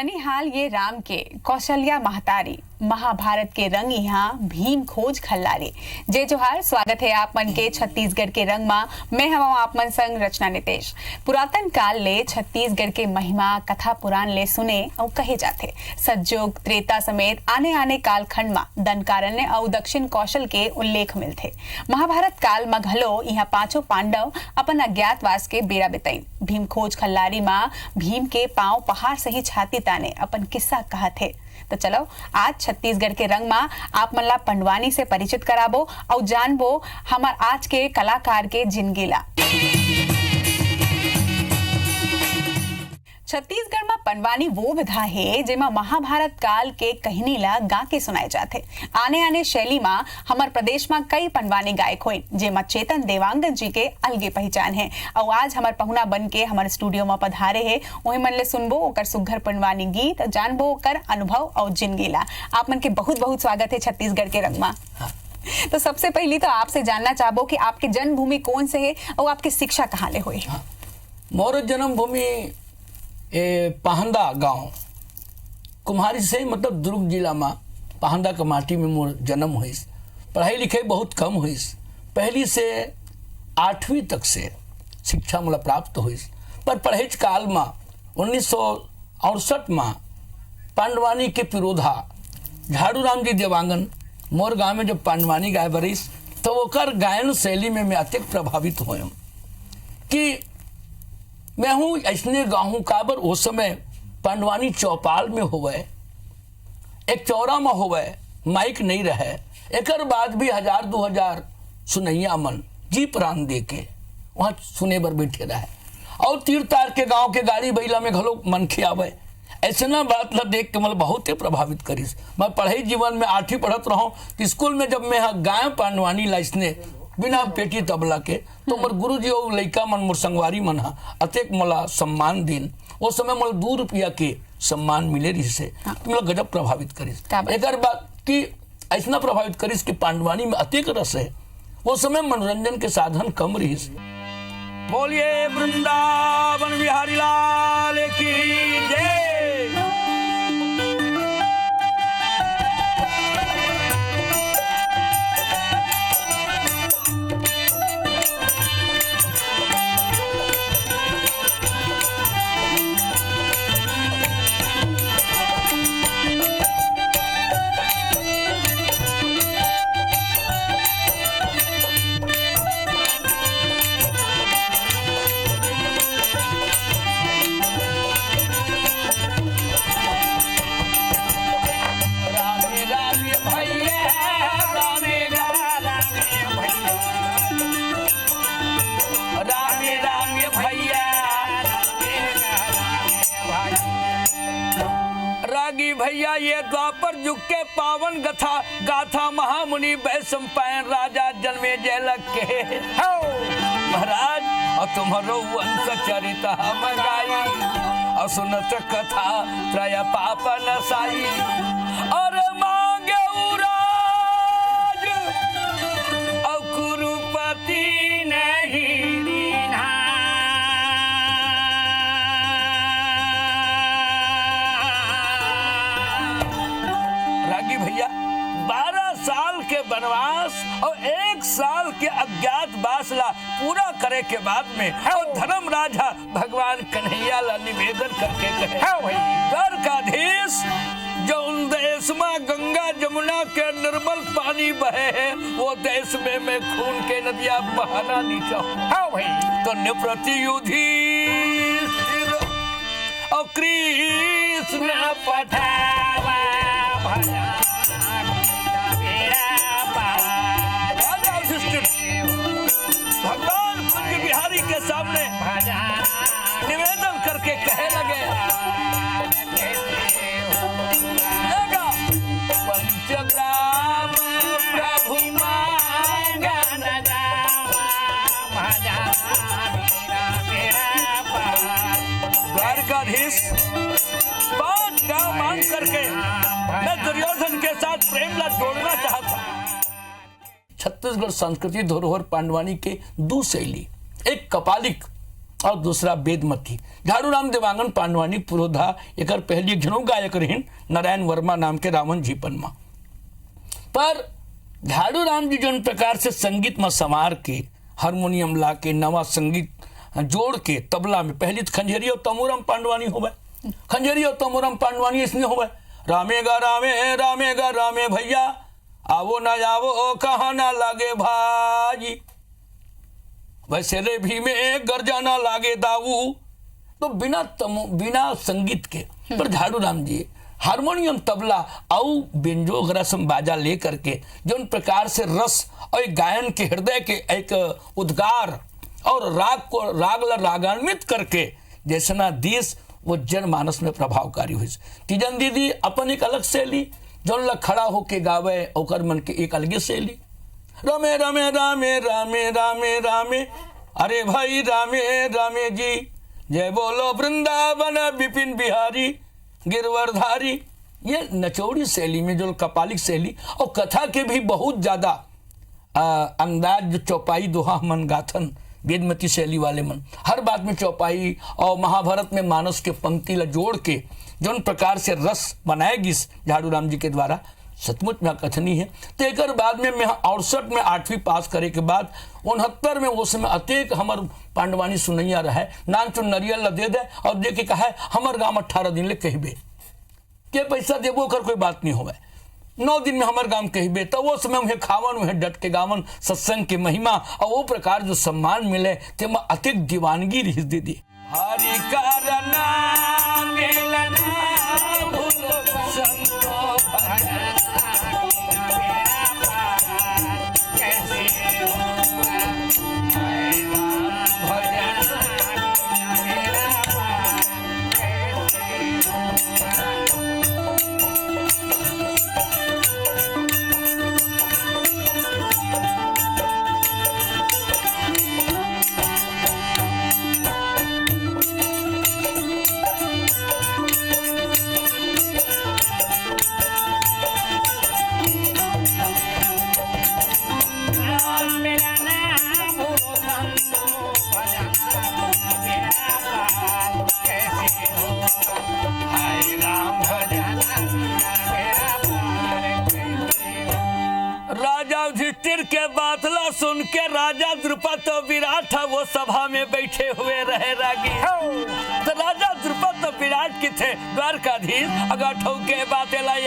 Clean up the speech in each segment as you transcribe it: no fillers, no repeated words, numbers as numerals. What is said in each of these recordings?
ननिहाल ये राम के कौशल्या महतारी महाभारत के रंग यहाँ भीम खोज खल्लारी जय जोहार। स्वागत है आप मन के छत्तीसगढ़ के रंग मा। मैं हवा आप मन संग रचना नितेश। पुरातन काल ले छत्तीसगढ़ के महिमा कथा पुराण ले सुने और कहे जाते। सतयुग त्रेता समेत आने आने काल खंड मा दंडकारण्य और दक्षिण कौशल के उल्लेख मिलते। महाभारत काल मा घलो यहाँ पांचों पांडव अपन अज्ञातवास के बेड़ा बिताई। भीम खोज खल्लारी मा भीम के पांव पहाड़ से ही छाती ताने अपन किस्सा कहा थे। तो चलो आज छत्तीसगढ़ के रंग में आप मन ला पंडवानी से परिचित कराबो और जानबो हमार आज के कलाकार के जिंदगीला। छत्तीसगढ़ में पंडवानी वो विधा है जेमा महाभारत काल के कहानी ला गा के सुनाए जाते। आने आने शैली में हमार प्रदेश में कई पंडवानी गायक हुए जेमा चेतन देवांगन जी के अलगे पहचान है। और आज हमार पहुना बन के हमारे स्टूडियो में पधारे है। वही मन ले सुनबो ओकर सुघर पंडवानी गीत, जानबो ओकर अनुभव और जिंदगीला। आप मन के बहुत बहुत स्वागत है छत्तीसगढ़ के रंग में। तो सबसे पहले तो आपसे जानना चाहबो कि आपके जन्मभूमि कौन से है और आपकी शिक्षा कहाँ ले हुई? मोर जन्मभूमि पहंदा गांव कुम्हारी से मतलब दुर्ग जिला में पहंदा का माटी में मोर जन्म हुई। पढ़ाई लिखाई बहुत कम हुई। पहली से 8वीं तक से शिक्षा मला प्राप्त हुई। पर पढ़ेज काल में 1968 में पांडवानी के पिरोधा झाड़ू राम जी देवांगन मोर गांव में जब पांडवानी गाय बरिस तो ओकर गायन शैली में मैं अत्यंत प्रभावित हुए कि मैं हूँ ऐसने गाँव काबर उस समय पांडवानी चौपाल में होवे, एक चौरा में होवे, माइक नहीं रहे। एक बाद भी 1000-2000 सुनैया मन जी प्राण दे के वहाँ सुने बर बैठे रहे। और तीर तार के गांव के गाड़ी बैला में घलो मन खियावे। ऐसा बात ला देख के मतलब बहुत ही प्रभावित करीस। मैं पढ़ाई जीवन में 8वीं पढ़त रहा तो स्कूल में जब मैं गाय पांडवानी लाइसने बिना पेटी तबला के तो मोर गुरु जी और लड़का मन मोर संगवारी मन अतेक मला सम्मान दिन उस समय मला 2 रुपया के सम्मान मिले रही से मतलब गजब प्रभावित करीस। एक बात कि ऐसा प्रभावित करीस कि पांडवानी में अतेक रस है। वो समय मनोरंजन के साधन कम रही। बोलिए वृंदावन बिहारी लाल की जय। भैया ये द्वापर युग के पावन गथा गाथा महामुनि वैशंपायन राजा जन्मे जयलक के महाराज और तुम्हारो वंश चरित हम गाई और सुनत कथा त्रय पाप नसाई और मांगे उराज और कुरुपति नहीं दीना। भैया 12 साल के वनवास और 1 साल के अज्ञातवास ला पूरा करे के बाद में और धर्म राजा भगवान कन्हैया ला निवेदन करके कहे द्वारकाधीश जो उन देश में गंगा जमुना के निर्मल पानी बहे है वो देश में मैं खून के नदियां बहाना नहीं चाहूँ। तो निप्रति युधिष्ठिर और कृष्ण पठावा भगवान कुंज बिहारी के सामने निवेदन करके कहे लगे पंचग्राम प्रभु द्वारकाधीश 5 गांव मांग करके मैं दुर्योधन के साथ प्रेम ला जोड़ना चाहता। छत्तीसगढ़ संस्कृति धरोहर पांडवानी के 2 शैली, एक कपालिक और दूसरा वेदमती। झाड़ू राम देवांगन पांडवानी पुरोधा एक पहली एक जनों गायक रहीन नारायण वर्मा नाम के रावण जी पनमा। पर झाड़ू राम जी जिन प्रकार से संगीत में संवार के हारमोनियम ला के नवा संगीत जोड़ के तबला में पहली तो खंजरी और तमोरम पांडवानी हो गए। खंजरी और तमोरम पांडवानी इसमें हो गए रामेगा रामे भैया आवो ना आवो कहा ना लागे भाजी वैसे रे भी में गरजाना लागे दाऊ। तो बिना संगीत के पर झाड़ू राम जी हारमोनियम तबला और बेंजो रसम बाजा लेकर के जिन प्रकार से रस और गायन के हृदय के एक उद्गार और राग रागान्वित करके जैसना देश वो जनमानस में प्रभावकारी हुई। तीजन दीदी अपन एक अलग शैली जौन ला खड़ा होके गावे ओकर मन के एक अलगे शैली रामे रामे रामे रामे रामे रामे अरे भाई रामे रामे जी जय बोलो वृंदावन विपिन बिहारी गिरवरधारी। ये नचौड़ी शैली में जो कपालिक शैली और कथा के भी बहुत ज्यादा अंदाज चौपाई दोहा मन गाथन वेदमती शैली वाले मन हर बात में चौपाई और महाभारत में मानस के पंक्ति ला जोड़ के जिन प्रकार से रस बनाएगी झाड़ू राम जी के द्वारा सचमुच में कथनी है। तो एक बाद में मैं 68 में 8वीं पास करे के बाद 69 में वो समय अतेक हमार पांडवानी सुनैया रहे नान चुन नरियल ला दे दे और दे के कहा हमार गाँव 18 दिन ले कहबे के पैसा देबो कर कोई बात नहीं होवे 9 दिन में हमार गांव कहबे तो वो समय उन्हें खावन उन्हें डट के गावन सत्संग के महिमा और वो प्रकार जो सम्मान मिले ते में अतिक दीवानगी रिस दे दी हरि करना मिलना भूलो संतो के बातला सुन के राजा द्रुपद तो विराट वो सभा में बैठे हुए रहे रागी। तो राजा द्रुपद तो विराट के थे द्वारकाधीश अगर ठोके बातें लाई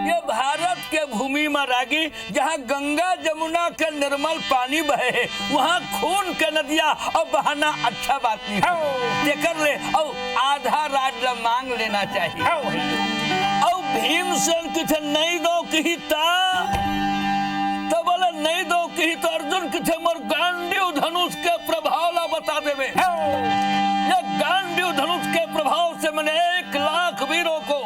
ये भारत के भूमि में रागी जहाँ गंगा जमुना के निर्मल पानी बहे वहाँ खून के नदिया और बहाना अच्छा बात नहीं देकर ले और आधा राज मांग लेना चाहिए और भीमसेन किथे नहीं दो की तो बोले नहीं दो की तो अर्जुन किथे मोर गांडीव धनुष के प्रभाव ला बता देवे ये गांडीव धनुष के प्रभाव से मैंने 1 लाख वीरों को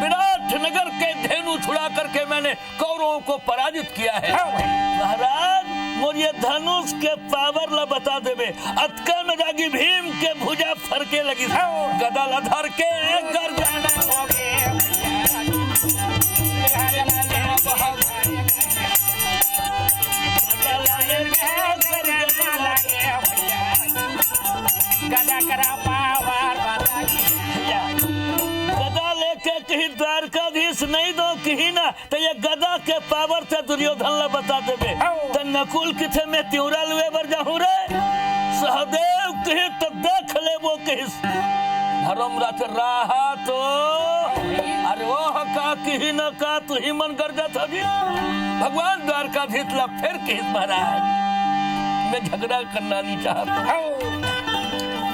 विराट नगर के धेनु छुड़ा करके मैंने कौरवों को पराजित किया है। महाराज मोर ये धनुष के पावर ला बता देवे अतका में जागी भीम के भुजा फरके लगी गदा ला धर के गर्दन हो गए गदा करा पावर गदा लेके कहीं द्वारकाधीश नहीं दो कहीं ना तो ये गदा के पावर से दुर्योधन ला बता देवे तो नकुल किथे में त्योरा लुए बर जाहू रे सहदेव कहीं तो देख ले वो कहीं धर्म रथ रहा तो अरे वो का कहीं ना का तू ही मन कर जाता जी भगवान द्वारकाधीश ला फिर कहीं महाराज मैं झगड़ा करना नहीं चाहता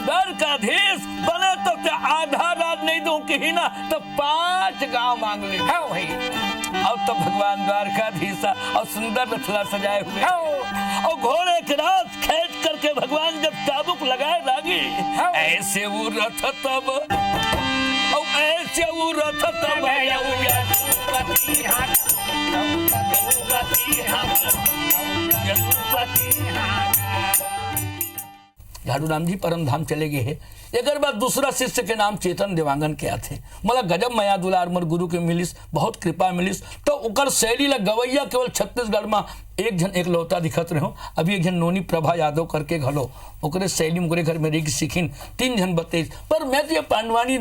द्वारकाधीश बने तो आधा रात नहीं दूं कहीं ना तो 5 गांव मांग ले और तो भगवान द्वारकाधीश और सुंदर रथला सजाए हुए और घोड़े के रात खेच करके भगवान जब चाबुक लगाए लागी ऐसे वो रथ तब और ऐसे वो रथ तब झाड़ू राम जी परम धाम चले गए हैं एक बाद दूसरा शिष्य के नाम चेतन देवांगन के थे। मला गजब मया दुलार मोर गुरु के मिलिस, बहुत कृपा मिलिस। तो ओकर शैली ला गवैया केवल छत्तीसगढ़ में एक जन एक लौता दिखत रहे हो। अभी एक जन नोनी प्रभा यादव करके घलो ओकरे शैली में घर में रही सीखिन, 3 जन बतेज। पर मैं तो ये पांडवानी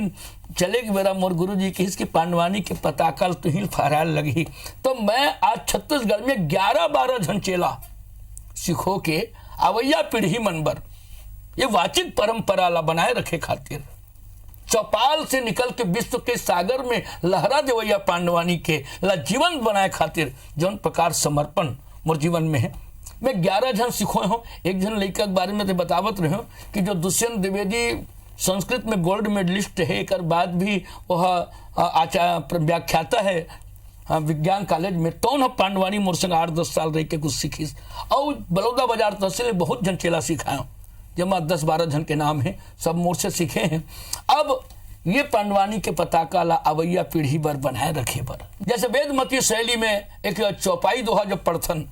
चले कि मेरा मोर गुरु जी की इसकी पांडवानी के पताका तुहिल फहराल लगी। तो मैं आज छत्तीसगढ़ में 11-12 जन चेला सिखो के अवैया पीढ़ी मनबर ये वाचिक परंपरा ला बनाए रखे खातिर चौपाल से निकल के विश्व के सागर में लहरा देवैया पांडवानी के ला जीवन बनाए खातिर जौन प्रकार समर्पण मोर जीवन में है। मैं 11 जन सिखोए हूँ। एक जन लड़का के बारे में तो बतावत रहे हो कि जो दुष्यंत द्विवेदी संस्कृत में गोल्ड मेडलिस्ट है, एक बाद भी वह व्याख्याता है विज्ञान कॉलेज में। तो न पांडवानी मोर संग 8-10 साल रह के कुछ सीखीस और बलौदा बाजार तहसील में बहुत जन चेला सिखाया, जमा 10-12 जन के नाम है, सब मोर से सीखे हैं। अब ये पांडवानी के पताका ला अवैया पीढ़ी पर बनाए रखे पर जैसे वेदमती शैली में एक चौपाई दोहा जब पढ़थन,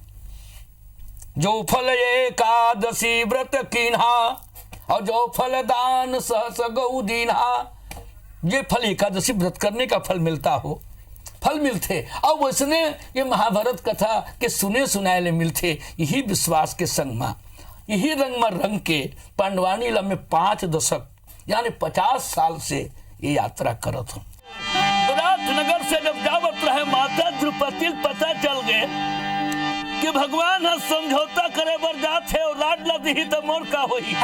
जो फल एकादशी व्रत कीन्हा और जो फल दान सहस गौ दीन्हा। ये फल एकादशी व्रत करने का फल मिलता हो, फल मिलते और वैसने ये महाभारत कथा के सुने सुनाए ले मिलते। यही विश्वास के संग में यही रंग में रंग के पांडवानी ला में 5 दशक यानी 50 साल से ये यात्रा करत हूँ। विराटनगर से जब जावत रहे माता द्रौपदी पता चल गए कि भगवान है समझौता करे बर जात है और लाड ला दी तो मोर का होई।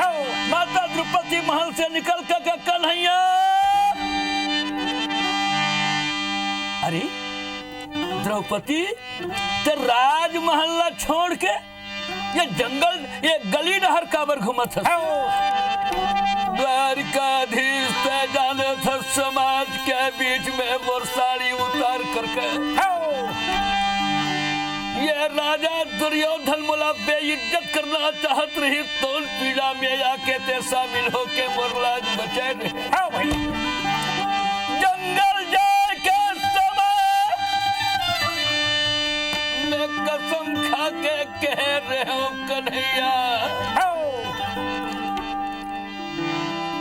माता द्रौपदी महल से निकल के कन्हैया, अरे द्रौपदी ते राजमहल ला छोड़ के ये जंगल ये गली नहर काबर घूमत है। द्वारिकाधीश ते जाने था समाज के बीच में मोर साड़ी उतार करके ये राजा दुर्योधन मोला बेइज्जत करना चाहत रही, तो पीड़ा में आके ते शामिल होके मोर लाज बचाए रहे। जंगल जाए के समय मैं कसम खा के कह रहे हो कन्हैया,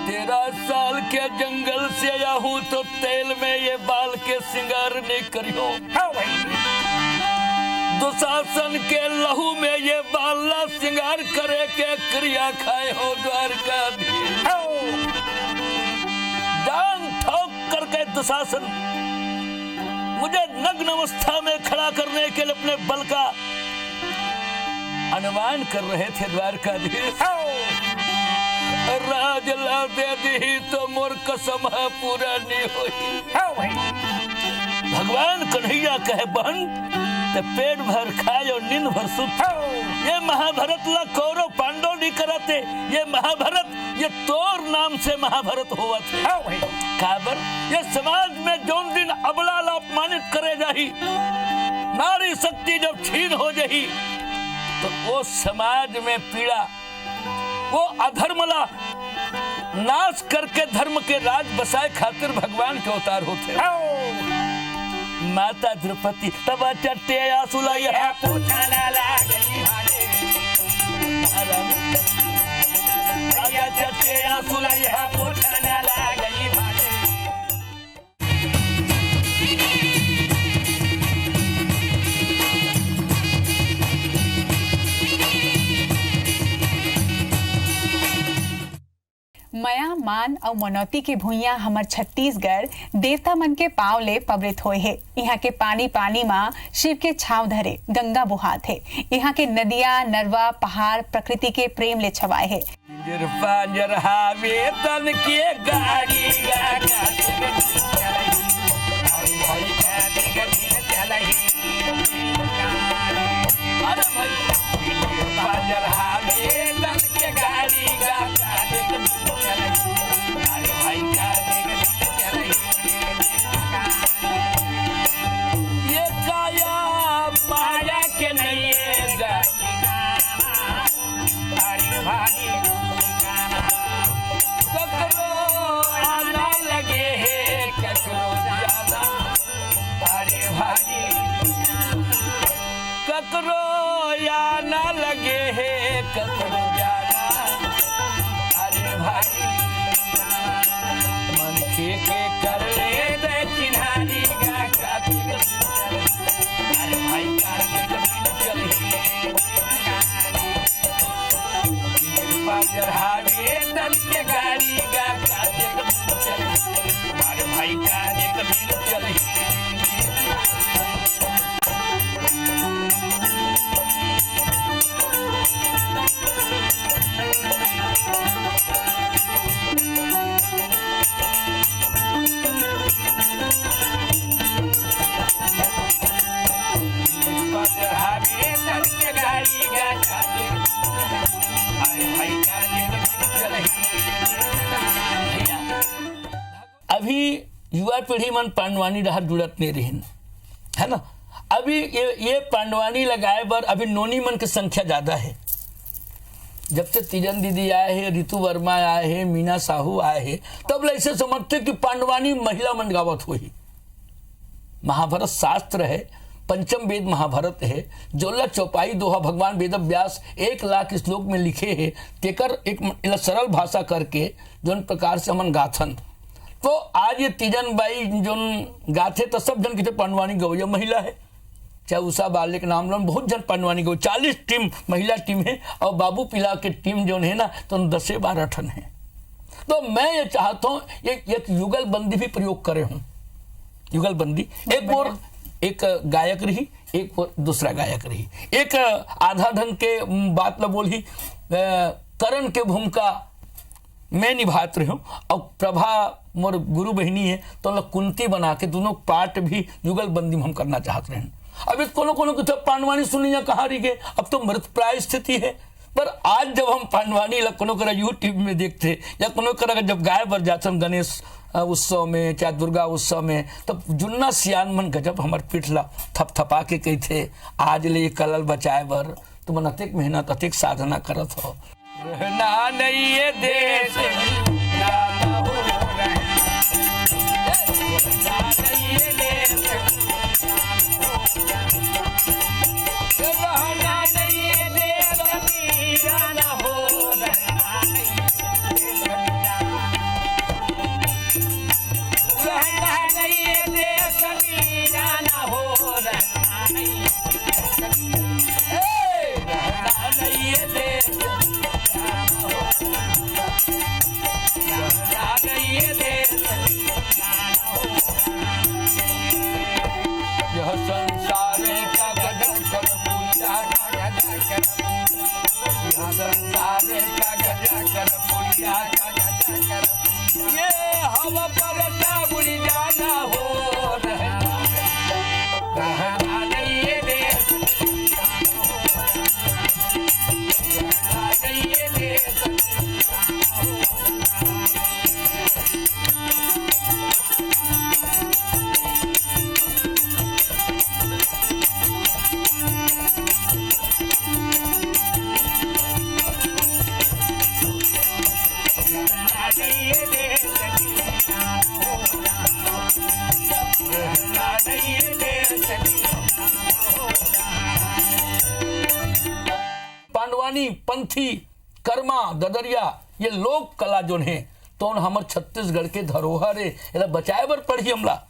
13 साल के जंगल से आया हूँ तो तेल में ये बाल के सिंगार नहीं करियो। दुशासन के लहू में ये बाला सिंगार करे के क्रिया खाए हो द्वारकाधीश। जान ठोक करके दुशासन मुझे नग्न अवस्था में खड़ा करने के लिए अपने बल का अनुमान कर रहे थे द्वारकाधीश। राज ला दे दी तो मोर कसम है पूरा नहीं हुई। भगवान कन्हैया कहे बहन ते पेट भर खाए और नींद भर सुत। ये महाभारत ला कौरव पांडव नहीं करते, ये महाभारत ये तोर नाम से महाभारत हुआ था। काबर ये समाज में जौन दिन अबला ला अपमानित करे जाही, नारी शक्ति जब छीन हो जाही तो वो समाज में पीड़ा वो अधर्म ला नाश करके धर्म के राज बसाए खातिर भगवान के अवतार होते। माता द्रौपदी तब चट्टे आंसू है पूछने लगी चट्टे आंसू है पूछने लगी। मया मान और मनौती के भुइया हमर छत्तीसगढ़ देवता मन के पांव ले पवित्र होए है। यहाँ के पानी पानी माँ शिव के छाव धरे गंगा बुहात है। यहाँ के नदिया नरवा पहाड़ प्रकृति के प्रेम ले छवाए है। तन के गाड़ी ककरो या ना लगे है ककरो जाना। अरे भाई चढ़ावे तन के गाड़ी गा का देख चल हमारे भाई का देख दिन चल चढ़ावे तन के गाड़ी गा का देख भाई का देख चल अभी युवा पीढ़ी मन पांडवानी रहा जुड़त नहीं रही है ना। अभी ये पांडवानी लगाए बर अभी नोनी मन की संख्या ज्यादा है। जब से तीजन दीदी आए हैं, रितु वर्मा आए हैं, मीना साहू आए हैं, तब ऐसे समझते कि पांडवानी महिला मन गावत हुई। महाभारत शास्त्र है, पंचम वेद महाभारत है, 16 चौपाई दोहा भगवान वेद व्यास 1 लाख श्लोक में लिखे हैं। तेकर एक सरल भाषा करके जोन प्रकार से हमन गाथन, तो आज ये तीजन बाई जोन गाथे तो सब जन कहते पांडवानी गवैया महिला है। चाहे उषा बाले के नाम लो बहुत जन पांडवानी गौ 40 टीम महिला टीम है और बाबू पिला के टीम जो है ना तो 10-12 ठन है। तो मैं ये चाहता हूँ एक युगल बंदी भी प्रयोग करे हूँ। युगल बंदी एक और एक गायक रही, एक और दूसरा गायक रही, एक आधा ढंग के बात न बोली करण के भूमिका मैं निभात रही हूँ और प्रभा मोर गुरु बहनी है तो हम कुंती बना के दोनों पार्ट भी युगल बंदी में हम करना चाहते हैं। अब इस कोनो कोनो तो पांडवानी सुनी या कहा रही गए, अब तो मृत प्राय स्थिति है। पर आज जब हम पांडवानी कोनो करा यूट्यूब में देखते या कोनो करा जब गाय बर जाते गणेश उत्सव में चाहे दुर्गा उत्सव में, तब जुन्ना सियान मन गजब हमार पीठला थपथपा के कही थे आज ले कलल बचाए बर तो मन अतिक मेहनत अतिक साधना करत हो। रहना नहीं ये देश रहना नहीं ये देश पंथी कर्मा ददरिया ये लोक कला जो है तो हमार छत्तीसगढ़ के धरोहर है, ये बचाए बर पड़ी हमला।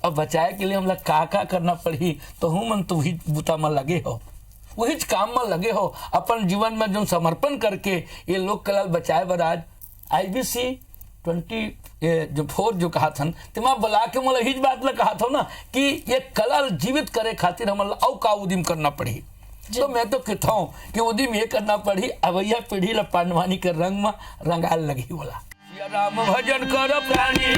अब बचाए के लिए हमला का करना पड़ी तो हूँ मन तो वही बूता में लगे हो, वही काम में लगे हो, अपन जीवन में जो समर्पण करके ये लोक कला बचाए बर आज IBC 24 जो कहा था तिमा बुला के मतलब हिज बात ला कहा था ना कि ये कला जीवित करे खातिर हमला औ का उद्यम करना पड़ी। तो मैं तो कहता हूँ कि उद्यम ये करना पड़ी अवैया पीढ़ी ला पांडवानी के रंग में रंगाल लगी बोला राम भजन करो प्राणी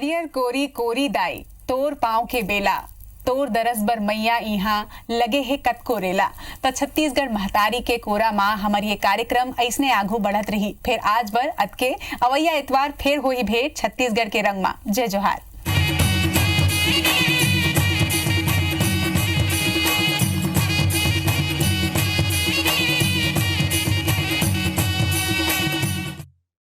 हरियर कोरी कोरी दाई तोर पाँव के बेला तोर दरस बर मैया इहाँ लगे है कतको रेला। तो छत्तीसगढ़ महतारी के कोरा माँ हमार ये कार्यक्रम ऐसने आगू बढ़त रही। फिर आज बर अतके अवैया इतवार फिर होई भेंट छत्तीसगढ़ के रंग माँ। जय जोहार।